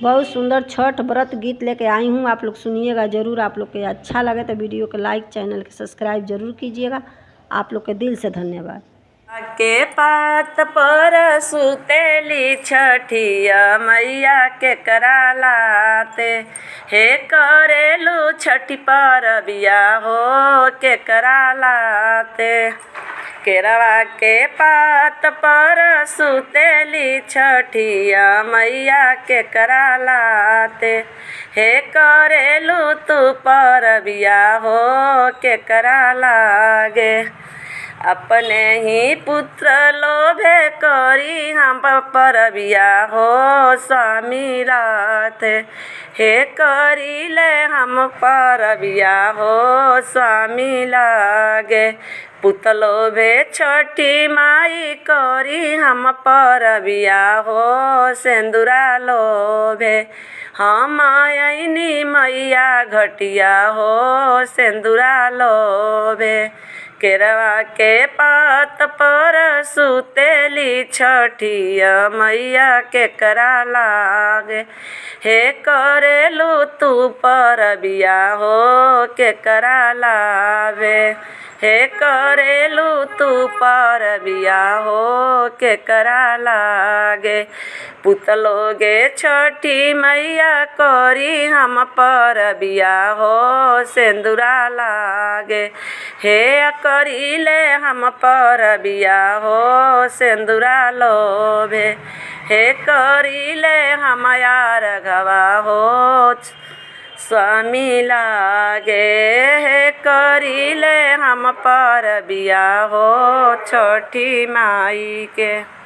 बहुत सुंदर छठ व्रत गीत लेके आई हूँ, आप लोग सुनिएगा ज़रूर। आप लोग के अच्छा लगे तो वीडियो को लाइक, चैनल के सब्सक्राइब जरूर कीजिएगा। आप लोग के दिल से धन्यवाद। के पात पर सुतेली छठिया मैया के करालाते, हे करेलू छठी परबिया हो के करालाते। केरवा के पात पर सुतेली छठिया मैया के करालाते, हे करेलू तू परबिया हो के करालागे। अपने ही पुत्र लोभे करी हम परबिया हो स्वामी लाते, हे करी ले हम परबिया हो स्वामी लागे। पुत लोभे छठी माई करी हम परबिया हो सेंदुरा लोभे, हम आयनी मैया घटिया हो सेंदुरा लोभे। केरवा के पात पर सुतेली छठिया मैया के करालागे, हे करेलू तू परबिया हो के करालावे, हे करेलू तू परबिया हो के करालागे। पुतलोगे छठी मैया करी हम परबिया हो सेंदुरा लागे, हे करीले हम परबिया हो सेंदुरा लोभे, हे करीले हम यार घवा हो स्वामी लागे, हे करीले हम परबिया हो छठी माई के।